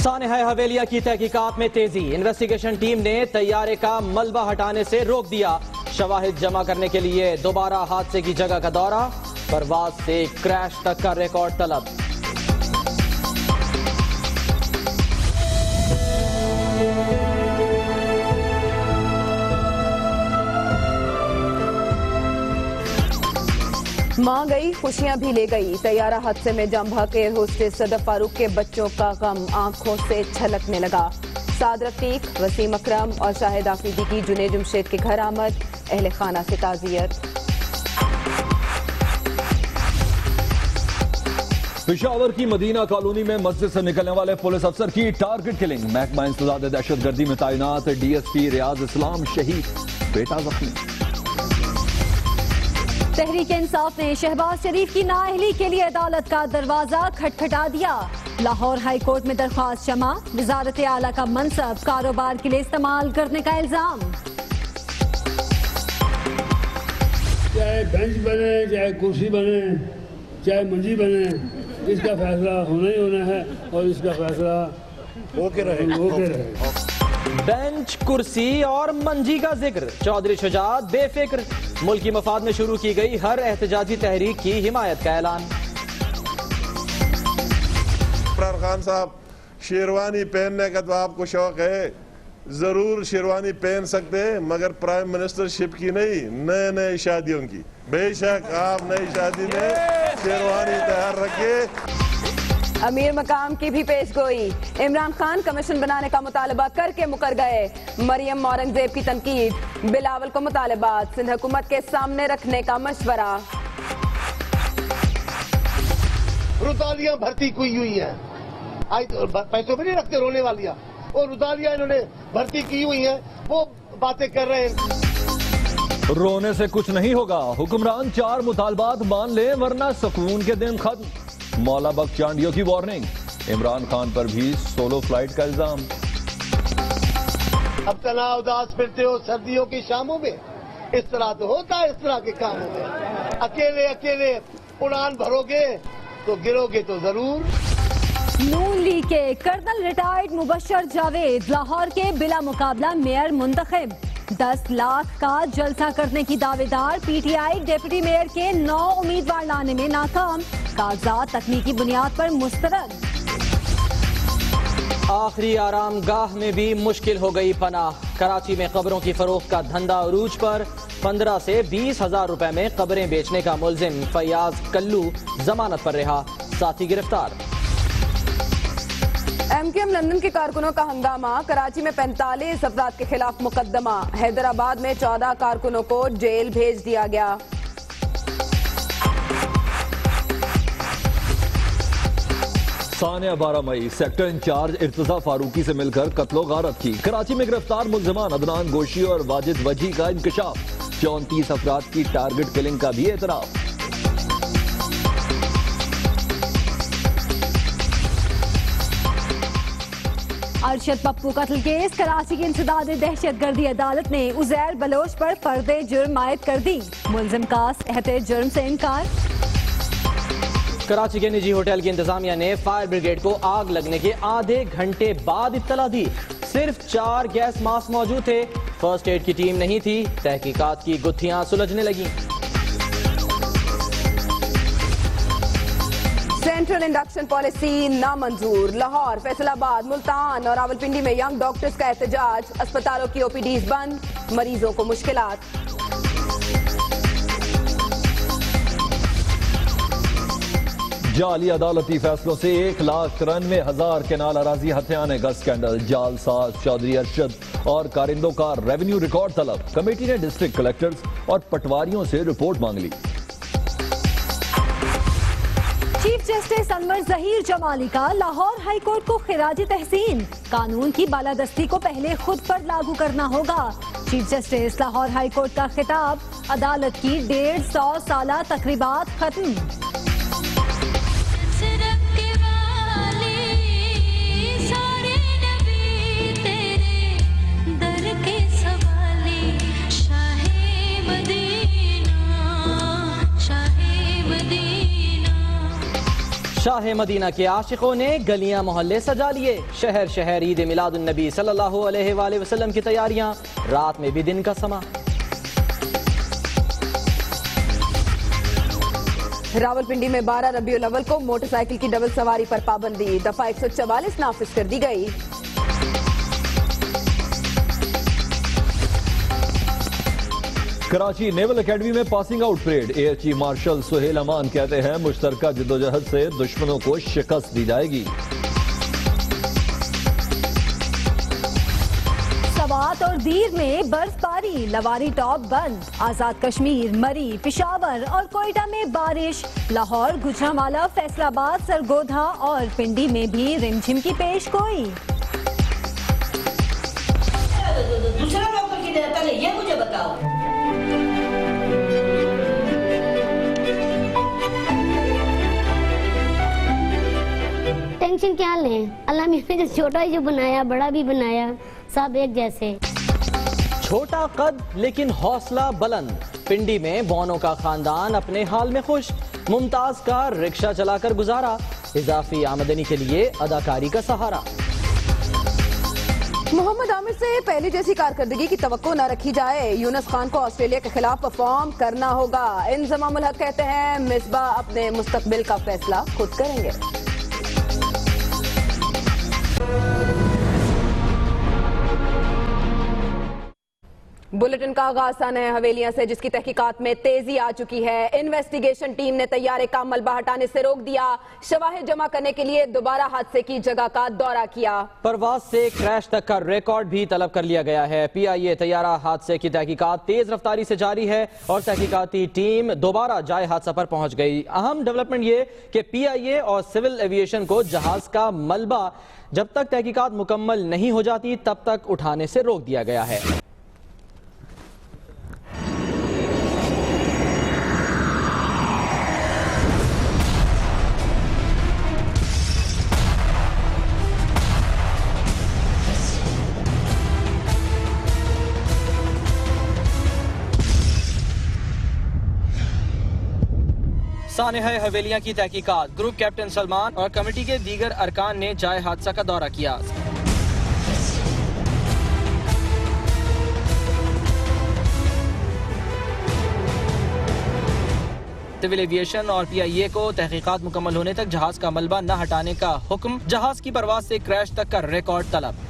सानेहा हवेलिया की तहकीकात में तेजी। इन्वेस्टिगेशन टीम ने तैयारे का मलबा हटाने से रोक दिया। शवाहिद जमा करने के लिए दोबारा हादसे की जगह का दौरा। परवाज से क्रैश तक का रिकॉर्ड तलब। मां गई खुशियां भी ले गई। तैयारा हादसे में जम भाग एयर होस्टेस सदफ फारूक के बच्चों का गम आंखों से छलकने लगा। साद रफीक, वसीम अकरम और शाहिद आफरीदी की जुनैद जमशेद के घर आमद। अहले खाना से ताज़ियत। पेशावर की मदीना कॉलोनी में मस्जिद से निकलने वाले पुलिस अफसर की टारगेट किलिंग। महकमा इंसदाद दहशतगर्दी में तैनात डीएसपी रियाज इस्लाम शहीद, बेटा जख्मी। तहरीक इंसाफ ने शहबाज शरीफ की नाअहली के लिए अदालत का दरवाजा खटखटा दिया। लाहौर हाई कोर्ट में दरख्वास्त जमा। वजारत आला का मनसब कारोबार के लिए इस्तेमाल करने का इल्जाम। चाहे बेंच बने, चाहे कुर्सी बने, चाहे मंजी बने, इसका फैसला होना ही होना है और इसका फैसला होके रहे। बेंच, कुर्सी और मंजी का जिक्र। चौधरी शुजात बेफिक्र। मुल्की मफाद में शुरू की गई हर एहतजाजी तहरीक की हिमायत का ऐलान। इमरान खान साहब, शेरवानी पहनने का तो आपको शौक है, जरूर शेरवानी पहन सकते हैं, मगर प्राइम मिनिस्टरशिप की नहीं, नए नए शादियों की। बेशक आप नई शादी में शेरवानी तैयार रखिए। अमीर मकाम की भी पेशगोई। इमरान खान कमीशन बनाने का मुतालबा करके मुकर गए। मरियम औरंगजेब की तनकीद। बिलावल को मुतालबात सिंध हुकूमत के सामने रखने का मशवरा। रुतालियां भर्ती की हुई है, पैसों में नहीं रखते रोने वालियां, और रुतालियां इन्होंने भर्ती की हुई है, वो बातें कर रहे हैं। रोने से कुछ नहीं होगा। हुक्मरान 4 मुतालबात मान ले वरना सुकून के दिन खत्म। मौला बख्शांडियों की वार्निंग। इमरान खान पर भी सोलो फ्लाइट का इल्जाम। अब तनाव उदास फिरते हो सर्दियों की शामों में, इस तरह तो होता है। इस तरह के कामों में अकेले अकेले उड़ान भरोगे तो गिरोगे तो जरूर। नून लीग के कर्नल रिटायर्ड मुबशर जावेद लाहौर के बिला मुकाबला मेयर मुंतखब। 10 लाख का जलसा करने की दावेदार। पीटीआई डिप्टी मेयर के 9 उम्मीदवार लाने में नाकाम। कागजात तकनीकी बुनियाद पर मुस्तरद। आखिरी आराम गाह में भी मुश्किल हो गई पनाह। कराची में कब्रों की फरोख्त का धंधा अरूज पर। 15 से 20 हजार रुपए में कब्रें बेचने का मुलजिम फयाज कल्लू जमानत पर रहा, साथी गिरफ्तार। एमक्यूएम लंदन के कारकुनों का हंगामा। कराची में 45 अफराद के खिलाफ मुकदमा। हैदराबाद में 14 कारकुनों को जेल भेज दिया गया। सानिया 12 मई सेक्टर इंचार्ज इर्तजा फारूकी से मिलकर कत्लो गारत की। कराची में गिरफ्तार मुल्जिमान अदनान गोशी और वाजिद वजी का इंकशाफ। 34 अफराद की टारगेट किलिंग का भी एतराफ। अरशद पप्पू कत्ल केस। कराची की इंसदाद दहशतगर्दी अदालत ने उजैर बलोच पर फर्दे जुर्म आयद कर दी। मुलजिम का एहते जुर्म से इनकार। कराची के निजी होटल की इंतजामिया ने फायर ब्रिगेड को आग लगने के आधे घंटे बाद इत्तला दी। सिर्फ 4 गैस मास्क मौजूद थे। फर्स्ट एड की टीम नहीं थी। तहकीकात की गुत्थियां सुलझने लगी। सेंट्रल इंडक्शन पॉलिसी नामंजूर। लाहौर, फैसलाबाद, मुल्तान और रावलपिंडी में यंग डॉक्टर्स का एहतजाज। अस्पतालों की ओपीडीज बंद, मरीजों को मुश्किलात। जाली अदालती फैसलों से 1,93,000 केनाल अराजी हथियाने का स्कैंडल। जालसाज चौधरी अरशद और कारिंदों का रेवेन्यू रिकॉर्ड तलब। कमेटी ने डिस्ट्रिक्ट कलेक्टर्स और पटवारियों से रिपोर्ट मांग ली। चीफ जस्टिस अनवर जहीर जमाली का लाहौर हाई कोर्ट को खिराजी तहसीन। कानून की बालादस्ती को पहले खुद पर लागू करना होगा। Chief justice Lahore high court का खिताब। अदालत की 150 साला तकरीबात खत्म। शाह शाह मदीना के आशिकों ने गलियां मोहल्ले सजा लिए। शहर शहर ईद मिलादुन नबी सल्लल्लाहु अलैहि वसल्लम की तैयारियां, रात में भी दिन का समा। रावलपिंडी में 12 रबीउल अव्वल को मोटरसाइकिल की डबल सवारी पर पाबंदी, दफा 144 नाफिज कर दी गई। कराची नेवल एकेडमी में passing out parade. Air chief marshal Suhail Aman कहते हैं मुश्तरका जद्दोजहद से दुश्मनों को शिकस्त दी जाएगी। सवात और दीर में बर्फबारी, लवारी टॉप बंद। आजाद कश्मीर, मरी, पिशावर और कोयटा में बारिश। लाहौर, गुजरांवाला, फैसलाबाद, सरगोधा और पिंडी में भी रिमझिम की पेशगोई। दूसरा नौकर की तरह पहले ये मुझे बताओ। टेंशन क्या लें, अल्लाह ने जो छोटा ही जो बनाया बड़ा भी बनाया, सब एक जैसे। छोटा कद लेकिन हौसला बुलंद। पिंडी में बोनो का खानदान अपने हाल में खुश। मुमताज का रिक्शा चलाकर गुजारा, इजाफी आमदनी के लिए अदाकारी का सहारा। मोहम्मद आमिर से पहले जैसी कारकर्दगी की तवक्को न रखी जाए। यूनुस खान को ऑस्ट्रेलिया के खिलाफ परफॉर्म करना होगा। इंजमामुल हक कहते हैं मिसबा अपने मुस्तकबिल का फैसला खुद करेंगे। बुलेटिन का आगाज नए हवेलियां से, जिसकी तहकीकात में तेजी आ चुकी है। इन्वेस्टिगेशन टीम ने तैयारे का मलबा हटाने से रोक दिया। शवाहिद जमा करने के लिए दोबारा हादसे की जगह का दौरा किया। परवाज से क्रैश तक का रिकॉर्ड भी तलब कर लिया गया है। PIA तैयारा हादसे की तहकीकात तेज रफ्तारी से जारी है और तहकीकाती टीम दोबारा जाए हादसा पर पहुंच गई। अहम डेवलपमेंट ये कि PIA और सिविल एविएशन को जहाज का मलबा जब तक तहकीकात मुकम्मल नहीं हो जाती तब तक उठाने से रोक दिया गया है। सानेह हवेलियां की तहकीकात, ग्रुप कैप्टन सलमान और कमेटी के दीगर अरकान ने जाए हादसा का दौरा किया। सिविल एविएशन और PIA को तहकीकात मुकम्मल होने तक जहाज का मलबा न हटाने का हुक्म। जहाज की परवाज से क्रैश तक का रिकॉर्ड तलब।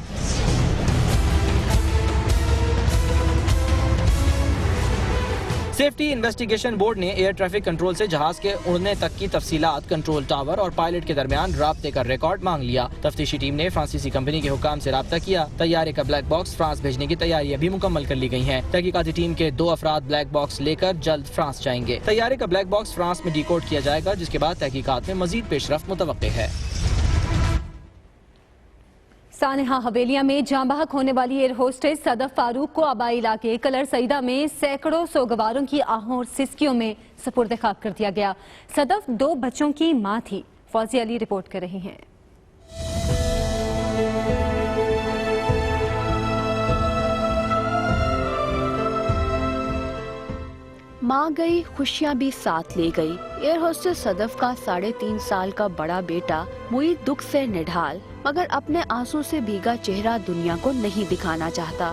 सेफ्टी इन्वेस्टिगेशन बोर्ड ने एयर ट्रैफिक कंट्रोल से जहाज के उड़ने तक की तफसीलात, कंट्रोल टावर और पायलट के दरमियान राब्ते का रिकॉर्ड मांग लिया। तफ्तीशी टीम ने फ्रांसीसी कंपनी के हुकाम से राब्ता किया। तैयारे का ब्लैक बॉक्स फ्रांस भेजने की तैयारियां भी मुकम्मल कर ली गई हैं। तहकीकाती टीम के 2 अफराद ब्लैक बॉक्स लेकर जल्द फ्रांस जाएंगे। तैयारे का ब्लैक बॉक्स फ्रांस में डिकोड किया जाएगा, जिसके बाद तहकीकात में मजीद पेशरफ्त मुतवक्के है। सानेहा हवेलियां में जाँ बहक होने वाली एयर होस्टेस सदफ फारूक को आबाई इलाके कलर सईदा में सैकड़ों सोगवारों की आहों और सिसकियों में सपुर्द खाक कर दिया गया। सदफ 2 बच्चों की मां थी। फौजिया अली रिपोर्ट कर रही हैं। माँ गई, खुशियाँ भी साथ ले गई। एयर होस्टेस सदफ का 3.5 साल का बड़ा बेटा मुई दुख से निढाल, मगर अपने आंसू से भीगा चेहरा दुनिया को नहीं दिखाना चाहता।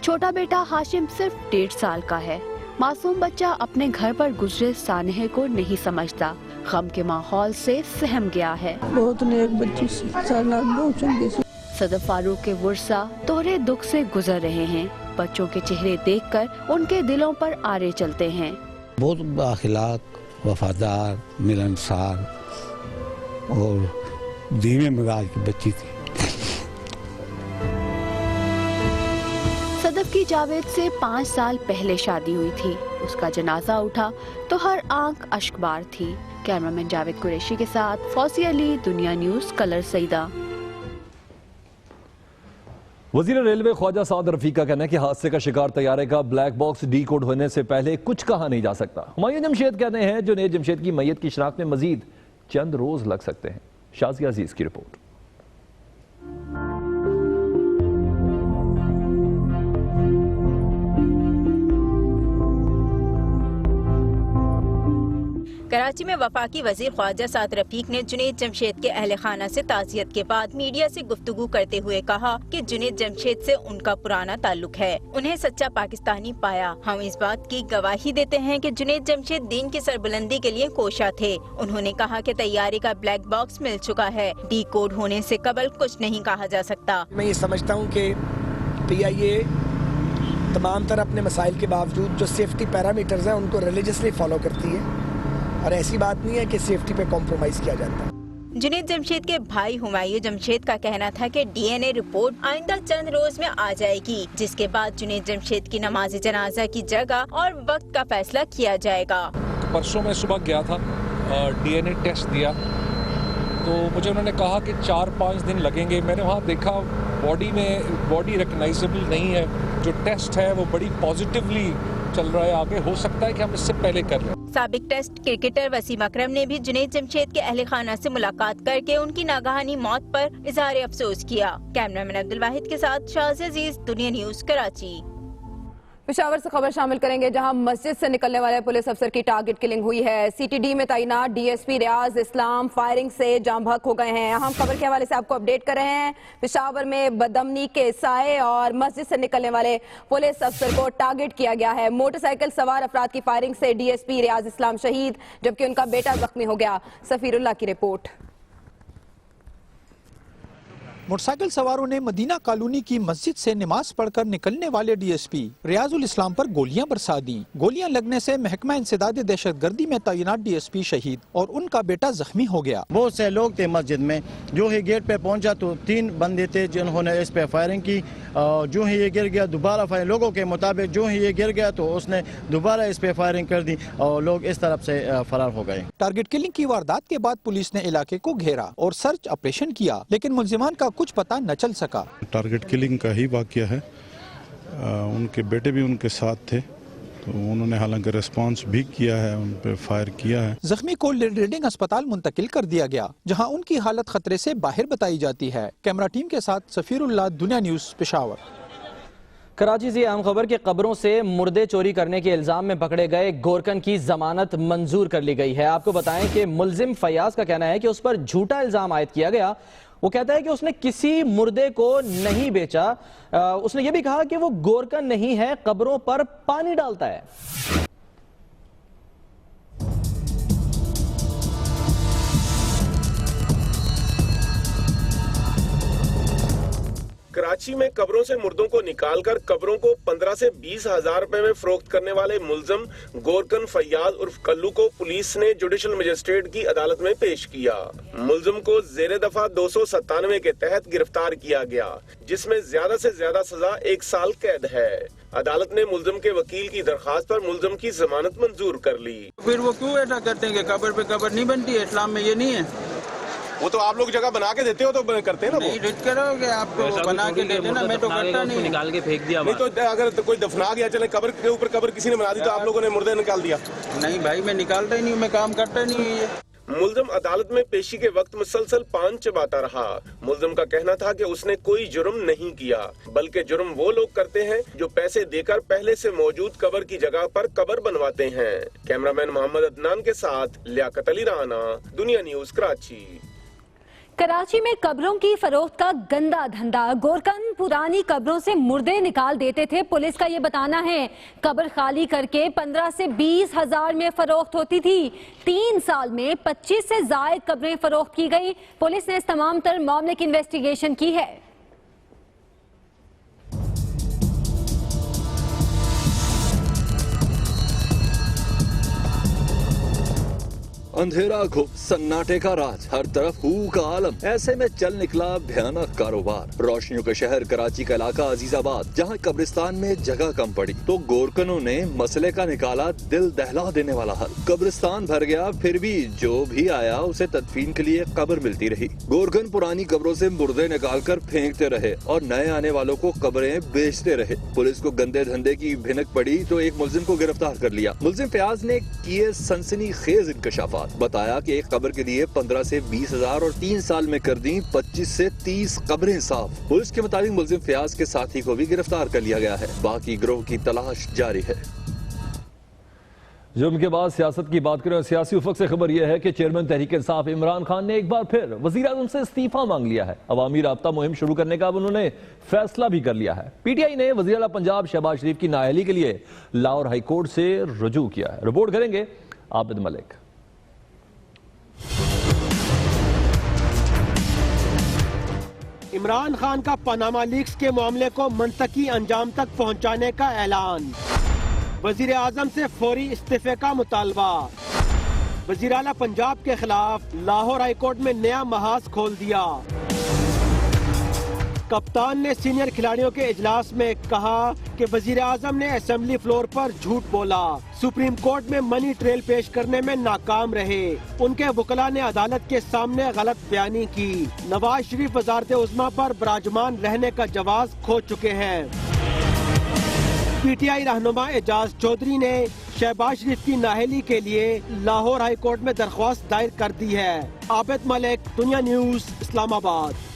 छोटा बेटा हाशिम सिर्फ 1.5 साल का है। मासूम बच्चा अपने घर पर गुजरे सानहे को नहीं समझता, गम के माहौल से सहम गया है। बहुत नेक बच्ची सदफ फारूक के वर्षा तोहरे दुख से गुजर रहे हैं। बच्चों के चेहरे देखकर उनके दिलों पर आरे चलते हैं। बहुत बाखिलाक, वफादार, मिलनसार और धीमे मिजाज की बच्ची थी। सदफ की जावेद से 5 साल पहले शादी हुई थी। उसका जनाजा उठा तो हर आंख अश्कबार थी। कैमरामैन जावेद कुरैशी के साथ फौजिया अली, दुनिया न्यूज, कलर सईदा। वजीर रेलवे ख्वाजा साद रफी का कहना है कि हादसे का शिकार तैयारे का ब्लैक बॉक्स डीकोड होने से पहले कुछ कहा नहीं जा सकता। हुमायूं जमशेद कहते हैं जुनैद जमशेद की मैयत की शनाख्त में मजीद चंद रोज लग सकते हैं। शाज़िया अजीज की रिपोर्ट। कराची में वफाकी वजीर ख्वाजा साद रफीक ने जुनैद जमशेद के अहल खाना से ताज़ियत के बाद मीडिया से गुफ्तगू करते हुए कहा कि जुनैद जमशेद से उनका पुराना ताल्लुक है, उन्हें सच्चा पाकिस्तानी पाया। हम इस बात की गवाही देते हैं कि जुनैद जमशेद दीन की सरबुलंदी के लिए कोशा थे। उन्होंने कहा कि तैयारी का ब्लैक बॉक्स मिल चुका है, डी कोड होने से कबल कुछ नहीं कहा जा सकता। मैं ये समझता हूँ कि PIA तमाम तरह अपने मसाइल के बावजूद जो सेफ्टी पैरामीटर्स हैं उनको रिलीजियसली फॉलो करती है और ऐसी बात नहीं है कि सेफ्टी पे कॉम्प्रोमाइज किया जाता है। जुनैद जमशेद के भाई हुमायूं जमशेद का कहना था कि DNA रिपोर्ट आइंदा चंद रोज में आ जाएगी, जिसके बाद जुनैद जमशेद की नमाज जनाजा की जगह और वक्त का फैसला किया जाएगा। परसों मैं सुबह गया था, DNA टेस्ट दिया तो मुझे उन्होंने कहा कि 4-5 दिन लगेंगे। मैंने वहाँ देखा बॉडी रिकग्नाइजेबल नहीं है, जो टेस्ट है वो बड़ी पॉजिटिवली चल रहा है, आगे हो सकता है कि हम इससे पहले कर लें। साबिक टेस्ट क्रिकेटर वसीम अकरम ने भी जुनैद जमशेद के अहले खाना से मुलाकात करके उनकी नागहानी मौत पर इजहार अफसोस किया। कैमरामैन अब्दुल वाहिद के साथ शाज़ अजीज, दुनिया न्यूज, कराची। पेशावर से खबर शामिल करेंगे, जहां मस्जिद से निकलने वाले पुलिस अफसर की टारगेट किलिंग हुई है। CTD में तैनात DSP रियाज इस्लाम फायरिंग से जाम बहक हो गए हैं। अहम खबर के हवाले से आपको अपडेट कर रहे हैं। पेशावर में बदअमनी के साए और मस्जिद से निकलने वाले पुलिस अफसर को टारगेट किया गया है। मोटरसाइकिल सवार अफराद की फायरिंग से DSP रियाज इस्लाम शहीद, जबकि उनका बेटा जख्मी हो गया। सफीरुल्लाह की रिपोर्ट। मोटरसाइकिल सवारों ने मदीना कॉलोनी की मस्जिद से नमाज पढ़कर निकलने वाले DSP रियाजुल इस्लाम पर गोलियां बरसा दी। गोलियां लगने से महकमा इंसदाद दहशतगर्दी में तैनात DSP शहीद और उनका बेटा जख्मी हो गया। बहुत से लोग थे मस्जिद में, जो ही गेट पे पहुंचा तो 3 बंदे थे जिन्होंने इस पे फायरिंग की। जो ही ये गिर गया दोबारा फायरिंग, लोगों के मुताबिक जो ही ये गिर गया तो उसने दोबारा इस पे फायरिंग कर दी और लोग इस तरफ से फरार हो गए। टारगेट किलिंग की वारदात के बाद पुलिस ने इलाके को घेरा और सर्च ऑपरेशन किया, लेकिन मुलजिमान का कुछ पता न चल सका। टारगेट किलिंग का ही वाकया है। उनके बेटे भी उनके साथ थे, तो उन्होंने हालांकि रिस्पांस भी किया है, उन पे फायर किया है। जख्मी को रीडिंग अस्पताल मुंतकिल कर दिया गया, जहां उनकी हालत खतरे से बाहर बताई जाती है। कैमरा टीम के साथ सफीरुल्लाह, दुनिया न्यूज, पेशावर। कराची से अहम खबर के कब्रों से मुर्दे चोरी करने के इल्जाम में पकड़े गए गोरकन की जमानत मंजूर कर ली गई है। आपको बताएं कि मुलजिम फयाज का कहना है कि उस पर झूठा इल्जाम आयद किया गया। वो कहता है कि उसने किसी मुर्दे को नहीं बेचा। उसने ये भी कहा कि वो गोरकन नहीं है, कब्रों पर पानी डालता है। कराची में कब्रों से मुर्दों को निकालकर कब्रों को 15 से 20 हजार रुपए में फरोख्त करने वाले मुलजिम गोरकन फयाज उर्फ कल्लू को पुलिस ने जुडिशल मजिस्ट्रेट की अदालत में पेश किया। मुलजिम को जेर दफा 297 के तहत गिरफ्तार किया गया, जिसमें ज्यादा से ज्यादा सजा 1 साल कैद है। अदालत ने मुलजिम के वकील की दरखास्त पर मुलजिम की जमानत मंजूर कर ली। फिर वो क्यों ऐसा करते हैं कि कब्र पे कब्र नहीं बनती है? इस्लाम में ये नहीं है। वो तो आप लोग जगह बना के देते हो तो करते हैं ना। नहीं रिट करोगे, आपको बना के देते ना, मैं तो करता नहीं। निकाल के फेंक दिया। नहीं तो अगर तो कोई दफना गया, चले कब्र के ऊपर कब्र किसी ने बना दी तो आप लोगों ने मुर्दे निकाल दिया। नहीं भाई, मैं निकालता ही नहीं, मैं काम करता नहीं है। मुलजिम अदालत में पेशी के वक्त मुसलसल पान चबाता रहा। मुलजिम का कहना था कि उसने कोई जुर्म नहीं किया, बल्कि जुर्म वो लोग करते हैं जो पैसे देकर पहले से मौजूद कब्र की जगह पर कब्र बनवाते हैं। कैमरामैन मोहम्मद अदनान के साथ लियाकत अली राना, दुनिया न्यूज, कराची। कराची में कब्रों की फरोख्त का गंदा धंधा। गोरकन पुरानी कब्रों से मुर्दे निकाल देते थे। पुलिस का ये बताना है कब्र खाली करके 15 से 20 हजार में फरोख्त होती थी। 3 साल में 25 से ज्यादा कब्रें फरोख्त की गई। पुलिस ने इस तमाम तर मामले की इन्वेस्टिगेशन की है। अंधेरा घुप, सन्नाटे का राज, हर तरफ हू का आलम। ऐसे में चल निकला भयानक कारोबार। रोशनियों के शहर कराची का इलाका अजीजाबाद, जहां कब्रिस्तान में जगह कम पड़ी तो गोरकनों ने मसले का निकाला दिल दहला देने वाला हल। कब्रिस्तान भर गया, फिर भी जो भी आया उसे तदफीन के लिए कब्र मिलती रही। गोरकन पुरानी कब्रों से मुर्दे निकालकर फेंकते रहे और नए आने वालों को कब्रें बेचते रहे। पुलिस को गंदे धंधे की भिनक पड़ी तो एक मुलजिम को गिरफ्तार कर लिया। मुलजिम फयाज ने किए सनसनीखेज इंकशाफात। बताया कि एक कब्र के लिए 15 से 20 हजार और 3 साल में कर दी 25 से 30 कब्रें साफ। पुलिस के मुताबिक मुलजिम फयाज के साथी को भी गिरफ्तार कर लिया गया है। बाकी गिरोह की तलाश जारी है। जुर्म के बाद सियासत की बात करें और सियासी उफक से खबर यह है कि चेयरमैन तहरीक इंसाफ इमरान खान ने एक बार फिर वजीर आजम से इस्तीफा मांग लिया है। अवामी राब्ता मुहिम शुरू करने का अब उन्होंने फैसला भी कर लिया है। पीटीआई ने वजीर आला पंजाब शहबाज शरीफ की नाअहली के लिए लाहौर हाईकोर्ट से रुजू किया है। रिपोर्ट करेंगे आबिद मलिक। इमरान खान का पनामा लीक्स के मामले को मंतकी अंजाम तक पहुंचाने का ऐलान, वजीर आजम से फौरी इस्तीफे का मुतालबा, वजीर आला पंजाब के खिलाफ लाहौर हाईकोर्ट में नया महाज खोल दिया। कप्तान ने सीनियर खिलाड़ियों के इजलास में कहा कि वजीर आजम ने असेंबली फ्लोर पर झूठ बोला, सुप्रीम कोर्ट में मनी ट्रेल पेश करने में नाकाम रहे, उनके वकला ने अदालत के सामने गलत बयानी की, नवाज शरीफ वजारत उज़्मा पर विराजमान रहने का जवाज खो चुके हैं। पीटीआई रहनुमा एजाज चौधरी ने शहबाज शरीफ की नाअहली के लिए लाहौर हाई कोर्ट में दरख्वास्त दायर कर दी है। आबिद मलिक, दुनिया न्यूज, इस्लामाबाद।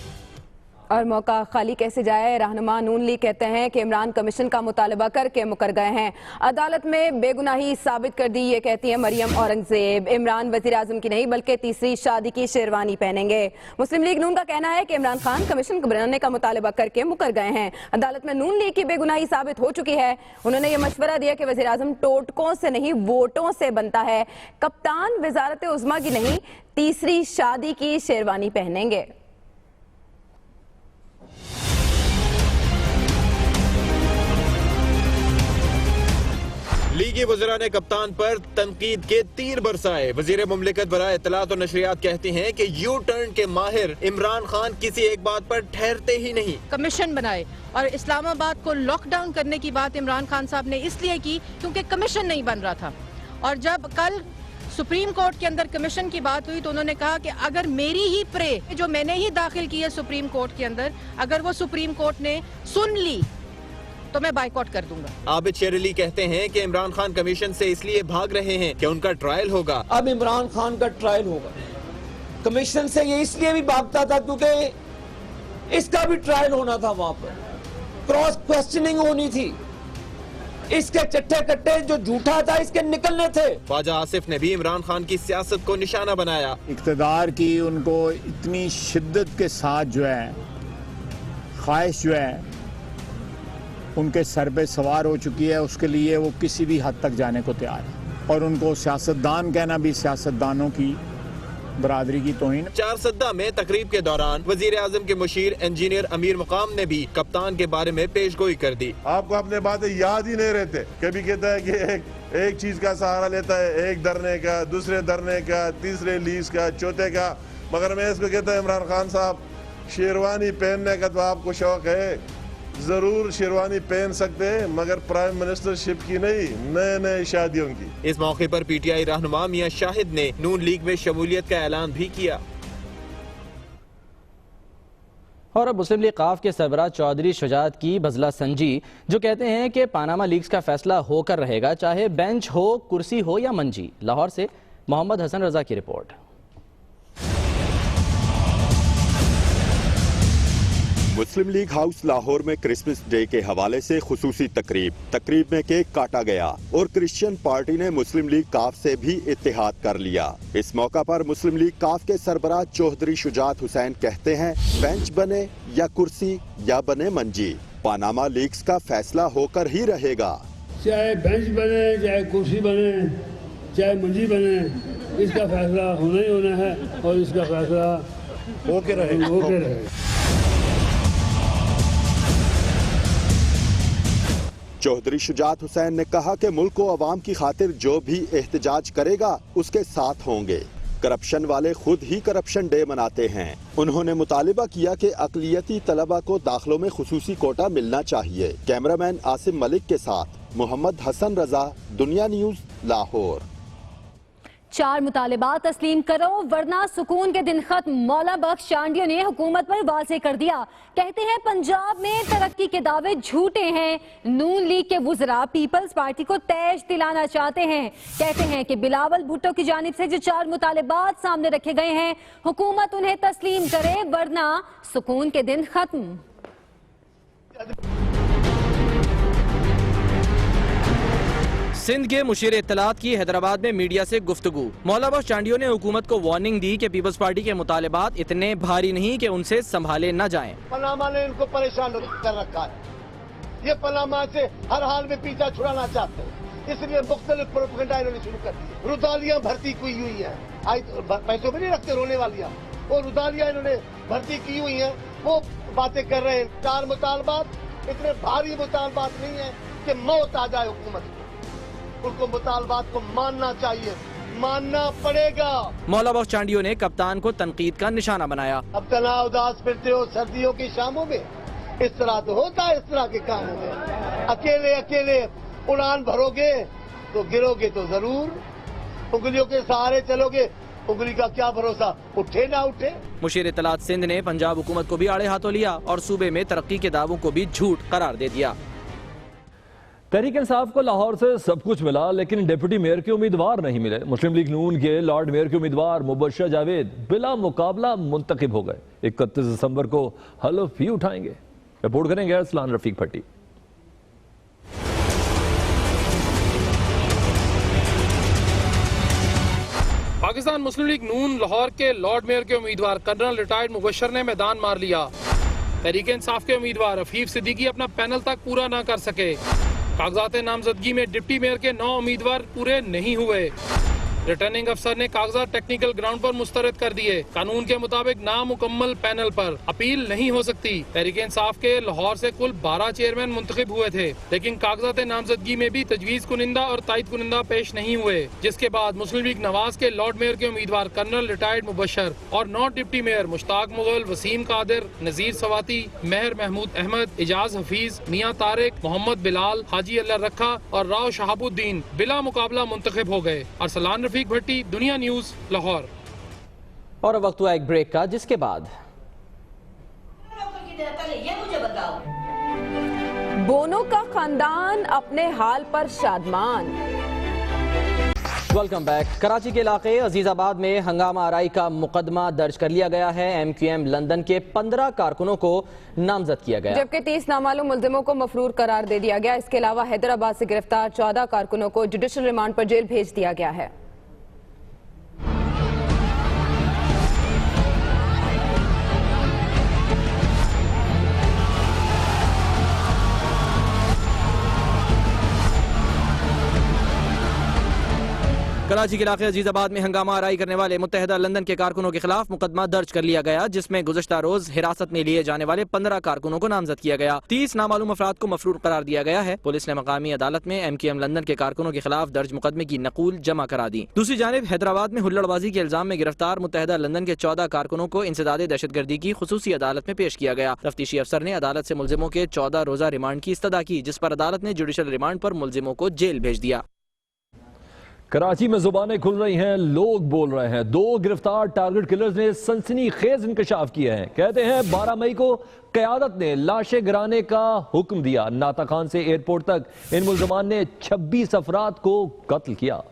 और मौका खाली कैसे जाए, रहनुमा नून लीग कहते हैं कि इमरान कमीशन का मुतालबा करके मुकर गए हैं, अदालत में बेगुनाही साबित कर दी। ये कहती है मरियम औरंगजेब। इमरान वजीर आजम की नहीं बल्कि तीसरी शादी की शेरवानी पहनेंगे। मुस्लिम लीग नून का कहना है कि इमरान खान कमीशन को बनाने का मुतालबा करके मुकर गए हैं, अदालत में नून लीग की बेगुनाही साबित हो चुकी है। उन्होंने ये मशवरा दिया कि वजीर आजम टोटकों से नहीं वोटों से बनता है, कप्तान वजारत उज़्मा की नहीं तीसरी शादी की शेरवानी पहनेंगे। लीगी वज़रा ने कप्तान पर तनकीद के तीर बरसाए। वजीर मुमलिकत बराए इत्तलात और नशरियात कहती हैं कि यू टर्न के माहिर इमरान खान किसी एक बात पर ठहरते ही नहीं। कमीशन बनाए और इस्लामाबाद को लॉकडाउन करने की बात इमरान खान साहब ने इसलिए की क्योंकि कमीशन नहीं बन रहा था, और जब कल सुप्रीम कोर्ट के अंदर कमीशन की बात हुई तो उन्होंने कहा कि अगर मेरी ही प्रे जो मैंने ही दाखिल की है सुप्रीम कोर्ट के अंदर, अगर वो सुप्रीम कोर्ट ने सुन ली तो मैं बाइकआउट कर दूंगा। आबिद शेर अली कहते हैं कि इमरान खान कमीशन से इसलिए भाग रहे हैं कि उनका ट्रायल होगा। अब इमरान खान का ट्रायल होगा, कमीशन से ये इसलिए भी भागता था क्योंकि इसका भी ट्रायल होना था, वहां पर क्रॉस क्वेश्चनिंग होनी थी, इसके चट्टे कट्टे जो झूठा था इसके निकलने थे। ख्वाजा आसिफ ने भी इमरान खान की सियासत को निशाना बनाया। इक़्तिदार की उनको इतनी शिद्दत के साथ जो है ख्वाहिश जो है उनके सर पे सवार हो चुकी है, उसके लिए वो किसी भी हद तक जाने को तैयार है, और उनको सियासतदान कहना भी सियासतदानों की बरादरी की तौहीन। चार सद्दा में तकरीब के दौरान वजीर आजम के मुशीर इंजीनियर अमीर मुकाम ने भी कप्तान के बारे में पेशगोई कर दी। आपको अपने बातें याद ही नहीं रहते, कभी कहता है कि एक चीज का सहारा लेता है, एक धरने का, दूसरे धरने का, तीसरे लीज का, चौथे का, मगर मैं इसको कहता है इमरान खान साहब शेरवानी पहनने का तो आपको शौक है, जरूर शेरवानी पहन सकते हैं, मगर प्राइम मिनिस्टरशिप की नहीं, नए नए शादियों की। इस मौके पर पीटीआई रहनुमा मियां शाहिद ने नून लीग में शमूलियत का ऐलान भी किया। और अब मुस्लिम लीग काफ के सरबराह चौधरी शुजात की बजला संजी, जो कहते हैं कि पानामा लीक्स का फैसला होकर रहेगा, चाहे बेंच हो, कुर्सी हो या मंजी। लाहौर से मोहम्मद हसन रजा की रिपोर्ट। मुस्लिम लीग हाउस लाहौर में क्रिसमस डे के हवाले से खुसूसी तकरीब में केक काटा गया और क्रिश्चियन पार्टी ने मुस्लिम लीग काफ से भी इत्तेहाद कर लिया। इस मौका पर मुस्लिम लीग काफ के सरबराह चौधरी शुजात हुसैन कहते हैं, बेंच बने या कुर्सी या बने मंजी, पानामा लीग्स का फैसला होकर ही रहेगा। चाहे बेंच बने, चाहे कुर्सी बने, चाहे मंजी बने, इसका फैसला होना ही होना है और इसका फैसला होके रहेगा। चौधरी शुजात हुसैन ने कहा कि मुल्क व अवाम की खातिर जो भी एहतजाज करेगा उसके साथ होंगे। करप्शन वाले खुद ही करप्शन डे मनाते हैं। उन्होंने मुतालिबा किया कि अक़लियती तलबा को दाखिलों में खुसूसी कोटा मिलना चाहिए। कैमरामैन आसिम मलिक के साथ मोहम्मद हसन रजा, दुनिया न्यूज, लाहौर। 4 मुतालिबात तस्लीम करो वरना सुकून के दिन खत्म। मौला बख्श चांडिया ने हुकूमत पर वाज़े कर दिया। कहते हैं पंजाब में तरक्की के दावे झूठे हैं। नून लीग के वुज़रा पीपल्स पार्टी को तेज दिलाना चाहते हैं। कहते हैं कि बिलावल भुट्टो की जानिब से जो 4 मुतालिबात सामने रखे गए हैं, हुकूमत उन्हें तस्लीम करे वरना सुकून के दिन खत्म। सिंध के मुशीर इत्तलात की हैदराबाद में मीडिया से गुफ्तगू। मौला बख्श चांडियों ने हुकूमत को वार्निंग दी कि पीपल्स पार्टी के मुतालिबात इतने भारी नहीं कि उनसे संभाले न जाएं। पनामा ने इनको परेशान कर रखा है। ये पनामा से हर हाल में पीछा छुड़ाना चाहते हैं, इसलिए मुख्तलिफ प्रोपेगेंडा इन्होंने शुरू कर दी। रुदालियां भर्ती की हुई है, पैसों में नहीं रखते रोने वालियां, वो रुदालियां इन्होंने भर्ती की हुई है, वो बातें कर रहे हैं। 4 मुतालबात इतने भारी मुतालबात नहीं है कि मौत आ जाए हुकूमत को, उनको मुतालबात को मानना चाहिए, मानना पड़ेगा। मौला बख्श चांडियों ने कप्तान को तनकीद का निशाना बनाया। अब तनाव उदास फिरते हो सर्दियों की शामों में, इस तरह तो होता है, इस तरह के कामों में अकेले अकेले उड़ान भरोगे तो गिरोगे तो जरूर, उंगलियों के सहारे चलोगे, उंगली का क्या भरोसा उठे ना उठे। मुशीर इत्तलात सिंध ने पंजाब हुकूमत को भी आड़े हाथों लिया और सूबे में तरक्की के दावों को भी झूठ करार दे दिया। तहरीक इंसाफ को लाहौर से सब कुछ मिला, लेकिन डिप्टी मेयर के उम्मीदवार नहीं मिले। मुस्लिम लीग नून के लॉर्ड मेयर के उम्मीदवार मुबश्शिर जावेद बिला मुकाबला मुंतखब हो गए। 31 दिसंबर को हलफ भी उठाएंगे। रिपोर्ट करेंगे अरसलान रफीक भट्टी। पाकिस्तान मुस्लिम लीग नून लाहौर के लॉर्ड मेयर के उम्मीदवार कर्नल रिटायर्ड मुबश्शिर ने मैदान मार लिया। तहरीक इंसाफ के उम्मीदवार रफीफ सिद्दीकी अपना पैनल तक पूरा न कर सके। कागजात नामजदगी में डिप्टी मेयर के 9 उम्मीदवार पूरे नहीं हुए। रिटर्निंग अफसर ने कागजात टेक्निकल ग्राउंड पर मुस्तरद कर दिए। कानून के मुताबिक नामुकम्मल पैनल पर अपील नहीं हो सकती। तहरीक इंसाफ के लाहौर से कुल 12 चेयरमैन मुंतखब हुए थे, लेकिन कागजात नामजदगी में भी तजवीज कुनिंदा और तायद कुनिंदा पेश नहीं हुए, जिसके बाद मुस्लिम लीग नवाज के लॉर्ड मेयर के उम्मीदवार कर्नल रिटायर्ड मुबश्शिर और 9 डिप्टी मेयर मुश्ताक मुगल, वसीम कादिर, नजीर सवाती, मेहर महमूद अहमद, इजाज हफीज, मियाँ तारिक, मोहम्मद बिलाल, हाजी अल्लाह रखा और राव शहाबुद्दीन बिला मुकाबला मुंतखब हो गए। अरसलान रफीक भट्टी, दुनिया न्यूज, लाहौर। और वक्त हुआ एक ब्रेक का, जिसके बाद बोनो का खानदान अपने हाल पर शादमान। Welcome back. कराची के इलाके अजीजाबाद में हंगामा आराई का मुकदमा दर्ज कर लिया गया है। MQM लंदन के 15 कारकुनों को नामजद किया गया, जबकि 30 नामालूम मुल्जिमों को मफरूर करार दे दिया गया। इसके अलावा हैदराबाद से गिरफ्तार 14 कारकुनों को जुडिशल रिमांड पर जेल भेज दिया गया है। कराची के इलाके अजीजाबाद में हंगामा आराई करने वाले मुत्तहिदा लंदन के कारकुनों के खिलाफ मुकदमा दर्ज कर लिया गया, जिसमें गुज़श्ता रोज हिरासत में लिए जाने वाले 15 कारकुनों को नामजद किया गया। 30 नामालूम अफराद को मफरूर करार दिया गया है। पुलिस ने मकामी अदालत में MQM लंदन के कारकुनों के खिलाफ दर्ज मुकदमे की नकूल जमा करा दी। दूसरी जानिब हैदराबाद में हुल्लड़बाजी के इल्जाम में गिरफ्तार मुत्तहिदा लंदन के 14 कारकुनों को इंसदादे दहशतगर्दी की खुसूसी अदालत में पेश किया गया। तफ्तीशी अफसर ने अदालत से मुल्जिमों के 14 रोजा रिमांड की इस्तदा की, जिस पर अदालत ने जुडिशल रिमांड पर मुल्जिमों को जेल भेज दिया। कराची में जुबानें खुल रही हैं, लोग बोल रहे हैं। 2 गिरफ्तार टारगेट किलर्स ने सनसनीखेज इंकशाफ किए हैं। कहते हैं 12 मई को क़यादत ने लाशें गिराने का हुक्म दिया। नाता खान से एयरपोर्ट तक इन मुल्ज़िमान ने 26 अफराद को कत्ल किया।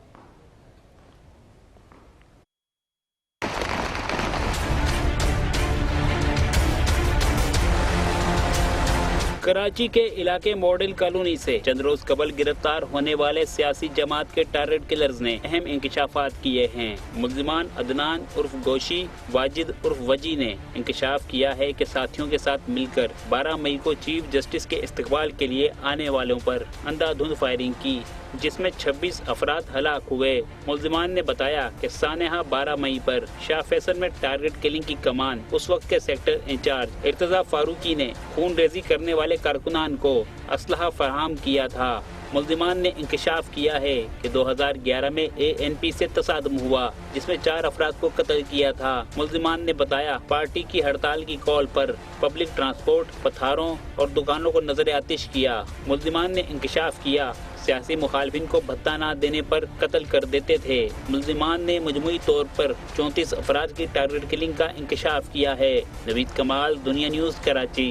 कराची के इलाके मॉडल कॉलोनी से चंद रोज कबल गिरफ्तार होने वाले सियासी जमात के टारगेट किलर्स ने अहम इंकशाफात किए हैं। मुल्जिमान अदनान उर्फ गोशी, वाजिद उर्फ वजी ने इंकशाफ किया है कि साथियों के साथ मिलकर 12 मई को चीफ जस्टिस के इस्तकबाल के लिए आने वालों पर अंधाधुंध फायरिंग की, जिसमें 26 अफराद हलाक हुए। मुल्जिमान ने बताया कि सानेहा 12 मई पर शाह फैसल में टारगेट किलिंग की कमान उस वक्त के सेक्टर इंचार्ज इर्तजा फारूकी ने खून रेजी करने वाले कारकुनान को असलहा फराहम किया था। मुल्जिमान ने इंकशाफ किया है कि 2011 में ANP से तसादम हुआ, जिसमें 4 अफराद को कत्ल किया था। मुल्जिमान ने बताया पार्टी की हड़ताल की कॉल पर पब्लिक ट्रांसपोर्ट, पथारों और दुकानों को नजर आतिश किया। मुल्जिमान ने इंकशाफ किया सियासी मुखालफिन को भत्ता न देने पर कत्ल कर देते थे। मुल्जिमान ने मजमूई तौर पर 34 अफराद की टारगेट किलिंग का इंकशाफ किया है। नवीद कमाल, दुनिया न्यूज, कराची।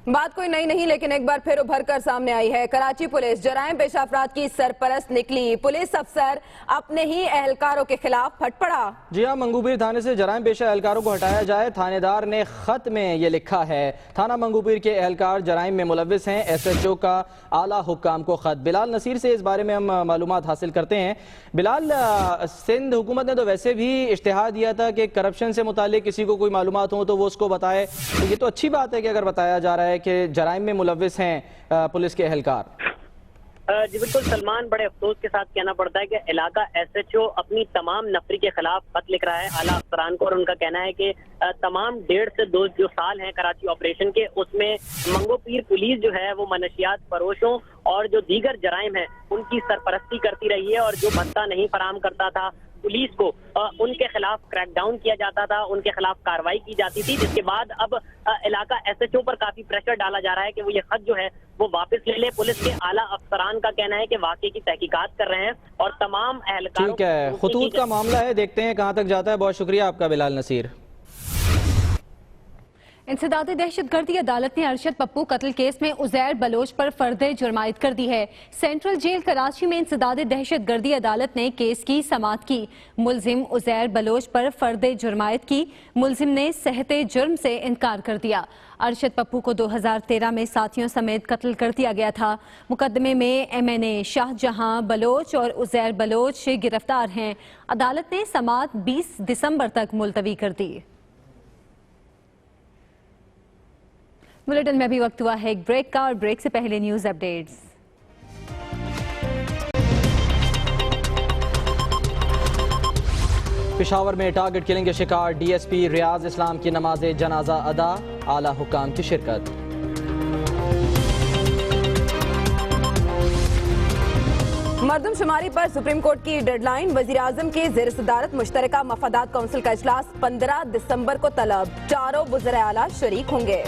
बात कोई नई नहीं, लेकिन एक बार फिर उभर कर सामने आई है। कराची पुलिस जराइम पेशा अफराद की सरपरस्त निकली। पुलिस अफसर अपने ही एहलकारों के खिलाफ फट पड़ा। जी हाँ, मंगूपीर थाने से जराइम पेशा एहलकारों को हटाया जाए। थानेदार ने खत में ये लिखा है। थाना मंगूपीर के एहलकार जराइम में मुलविस हैं। SHO का आला हुक्काम को खत। बिलाल नसीर से इस बारे में हम मालूमात हासिल करते हैं। बिलाल, सिंध हुकूमत ने तो वैसे भी इश्तिहार दिया था कि करप्शन से मुतालिक किसी को कोई मालूमात हो तो वो उसको बताए, तो ये तो अच्छी बात है कि अगर बताया जा रहा है कि जराइम में मुलविस हैं पुलिस के एहलकार। जी बिल्कुल सलमान, बड़े अफसोस के साथ कहना पड़ता है कि इलाका SHO अपनी तमाम नफरी के खिलाफ खत लिख रहा है आला अफसरान को, और उनका कहना है कि तमाम 1.5 से 2 जो साल हैं कराची ऑपरेशन के, उसमें मंगोपीर पुलिस जो है वो मनशियात फरोशों और जो दीगर जराइम है उनकी सरपरस्ती करती रही है, और जो भत्ता नहीं फराम करता था पुलिस को उनके खिलाफ क्रैकडाउन किया जाता था, उनके खिलाफ कार्रवाई की जाती थी, जिसके बाद अब इलाका SHO पर काफी प्रेशर डाला जा रहा है कि वो ये खत जो है वो वापस ले ले। पुलिस के आला अफसरान का कहना है कि वाकई की तहकीकात कर रहे हैं और तमाम एहलकारों। ठीक है, खुतूत का मामला है, देखते हैं कहां तक जाता है। बहुत शुक्रिया आपका बिलाल नसीर। इंसदादे दहशतगर्दी अदालत ने अरशद पप्पू कत्ल केस में उजैर बलोच पर फर्द जुर्मायत कर दी है। सेंट्रल जेल कराची में इंसदादे दहशतगर्दी अदालत ने केस की समाअत की। मुलजिम उजैर बलोच पर फर्द जुर्मायत की। मुलजिम ने सहते जुर्म से इनकार कर दिया। अरशद पप्पू को 2013 में साथियों समेत कत्ल कर दिया गया था। मुकदमे में MNA शाहजहां बलोच और उजैर बलोच गिरफ्तार हैं। अदालत ने समाअत 20 दिसंबर तक मुलतवी कर दी। बुलेटिन में भी वक्त हुआ है एक ब्रेक का, और ब्रेक से पहले न्यूज अपडेट्स। पेशावर में टारगेट किलिंग के शिकार DSP रियाज इस्लाम की नमाज जनाजा अदा। आला हुक्काम की शिरकत। मरदमशुमारी पर सुप्रीम कोर्ट की डेडलाइन। वजीर आजम की ज़ेर सदारत मुश्तरका मफादात काउंसिल का इजलास 15 दिसंबर को तलब। चारों वज़ीर आला शरीक होंगे।